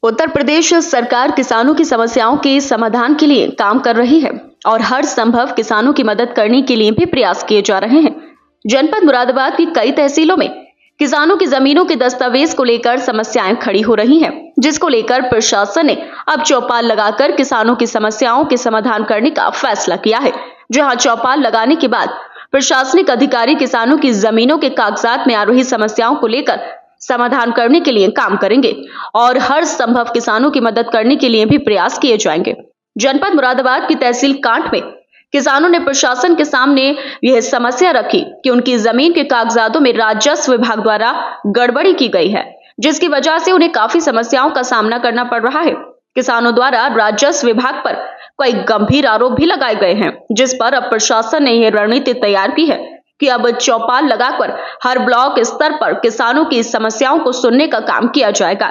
उत्तर प्रदेश सरकार किसानों की समस्याओं के समाधान के लिए काम कर रही है और हर संभव किसानों की मदद करने के लिए भी प्रयास किए जा रहे हैं। जनपद मुरादाबाद की कई तहसीलों में किसानों की जमीनों के दस्तावेज को लेकर समस्याएं खड़ी हो रही हैं, जिसको लेकर प्रशासन ने अब चौपाल लगाकर किसानों की समस्याओं के समाधान करने का फैसला किया है। जहां चौपाल लगाने के बाद प्रशासनिक अधिकारी किसानों की जमीनों के कागजात में आ रही समस्याओं को लेकर समाधान करने के लिए काम करेंगे और हर संभव किसानों की मदद करने के लिए भी प्रयास किए जाएंगे। जनपद मुरादाबाद की तहसील कांट में किसानों ने प्रशासन के सामने यह समस्या रखी कि उनकी जमीन के कागजातों में राजस्व विभाग द्वारा गड़बड़ी की गई है, जिसकी वजह से उन्हें काफी समस्याओं का सामना करना पड़ रहा है। किसानों द्वारा राजस्व विभाग पर कई गंभीर आरोप भी लगाए गए हैं, जिस पर अब प्रशासन ने यह रणनीति तैयार की है कि अब चौपाल लगाकर हर ब्लॉक स्तर पर किसानों की समस्याओं को सुनने का काम किया जाएगा।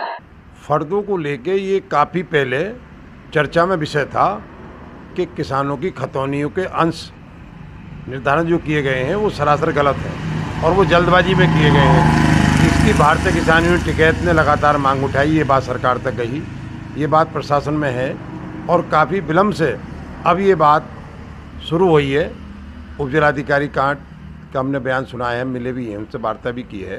फर्दों को लेके ये काफ़ी पहले चर्चा में विषय था कि किसानों की खतौनियों के अंश निर्धारण जो किए गए हैं वो सरासर गलत है और वो जल्दबाजी में किए गए हैं। इसकी भारतीय किसान यूनियन टिकैत ने लगातार मांग उठाई, ये बात सरकार तक गई, ये बात प्रशासन में है और काफ़ी विलम्ब से अब ये बात शुरू हुई है। उपजिलाधिकारी कांट का हमने बयान सुना है, मिले भी हैं, उनसे वार्ता भी की है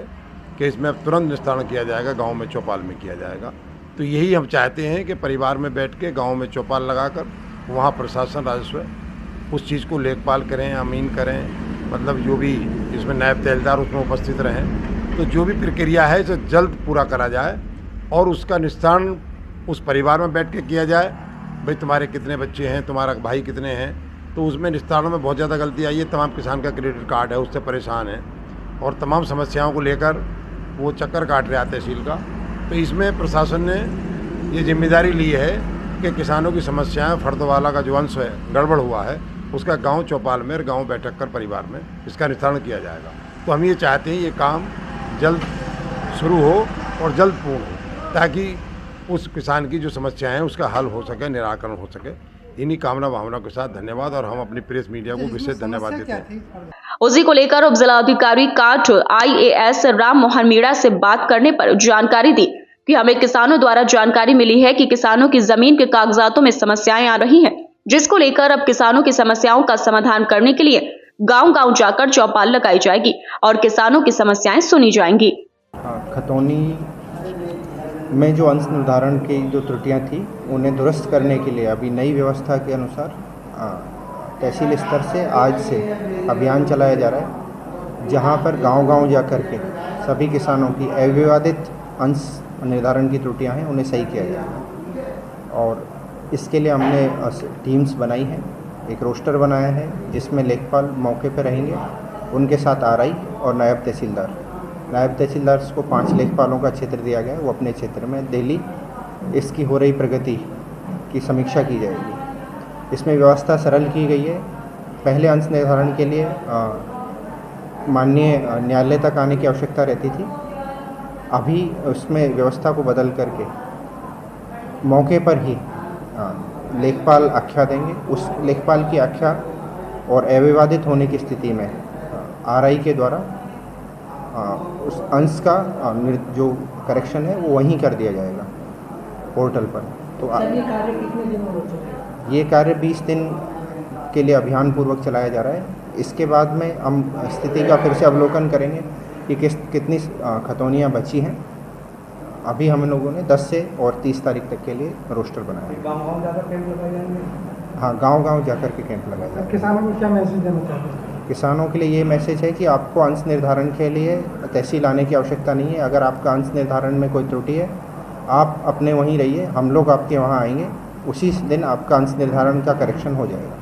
कि इसमें अब तुरंत निस्तारण किया जाएगा, गांव में चौपाल में किया जाएगा। तो यही हम चाहते हैं कि परिवार में बैठ के गांव में चौपाल लगाकर वहाँ प्रशासन राजस्व उस चीज़ को लेखपाल करें, अमीन करें, मतलब जो भी इसमें नायब तहसीलदार उसमें उपस्थित रहें, तो जो भी प्रक्रिया है इसे जल्द पूरा करा जाए और उसका निस्तारण उस परिवार में बैठ के किया जाए। भाई तुम्हारे कितने बच्चे हैं, तुम्हारा भाई कितने हैं, तो उसमें निस्तारण में बहुत ज़्यादा गलती आई है। तमाम किसान का क्रेडिट कार्ड है, उससे परेशान है और तमाम समस्याओं को लेकर वो चक्कर काट रहा है तहसील का। तो इसमें प्रशासन ने ये जिम्मेदारी ली है कि किसानों की समस्याएं, फर्दवाला का जो अंश है गड़बड़ हुआ है, उसका गांव चौपाल में, गांव बैठक कर परिवार में इसका निस्तारण किया जाएगा। तो हम ये चाहते हैं ये काम जल्द शुरू हो और जल्द पूर्ण हो, ताकि उस किसान की जो समस्याएं हैं उसका हल हो सके, निराकरण हो सके। इन्हीं कामना भावना के साथ धन्यवाद और हम अपनी प्रेस मीडिया को विशेष धन्यवाद देते हैं। उसी को लेकर उप जिलाधिकारी कांट IAS राम मोहन मीणा से बात करने पर जानकारी दी कि हमें किसानों द्वारा जानकारी मिली है कि किसानों की जमीन के कागजातों में समस्याएं आ रही हैं, जिसको लेकर अब किसानों की समस्याओं का समाधान करने के लिए गांव-गांव जाकर चौपाल लगाई जाएगी और किसानों की समस्याएं सुनी जाएंगी। खतौनी में जो अंश निर्धारण की जो त्रुटियां थी उन्हें दुरुस्त करने के लिए अभी नई व्यवस्था के अनुसार तहसील स्तर से आज से अभियान चलाया जा रहा है, जहां पर गांव-गांव जाकर के सभी किसानों की अविवादित अंश निर्धारण की त्रुटियां हैं उन्हें सही किया जाएगा। और इसके लिए हमने टीम्स बनाई हैं, एक रोस्टर बनाया है जिसमें लेखपाल मौके पर रहेंगे, उनके साथ RI और नायब तहसीलदार को 5 लेखपालों का क्षेत्र दिया गया है। वो अपने क्षेत्र में डेली इसकी हो रही प्रगति की समीक्षा की जाएगी। इसमें व्यवस्था सरल की गई है। पहले अंश निर्धारण के लिए माननीय न्यायालय तक आने की आवश्यकता रहती थी, अभी उसमें व्यवस्था को बदल करके मौके पर ही लेखपाल आख्या देंगे। उस लेखपाल की आख्या और अविवादित होने की स्थिति में RI के द्वारा उस अंश का जो करेक्शन है वो वहीं कर दिया जाएगा पोर्टल पर। तो ये कार्य 20 दिन के लिए अभियान पूर्वक चलाया जा रहा है। इसके बाद में हम स्थिति का फिर से अवलोकन करेंगे कि कितनी खतौनियाँ बची हैं। अभी हम लोगों ने 10 से और 30 तारीख तक के लिए रोस्टर बनाया है। गाँव-गाँव जाकर कैंप लगाए जाएंगे? हाँ, गांव-गांव जाकर के कैंप लगाए जाएंगे। किसानों को क्या मैसेज देना चाहते हैं? किसानों के लिए ये मैसेज है कि आपको अंश निर्धारण के लिए तहसील आने की आवश्यकता नहीं है। अगर आपका अंश निर्धारण में कोई त्रुटि है, आप अपने वहीं रहिए, हम लोग आपके वहाँ आएंगे, उसी दिन आपका अंश निर्धारण का करेक्शन हो जाएगा।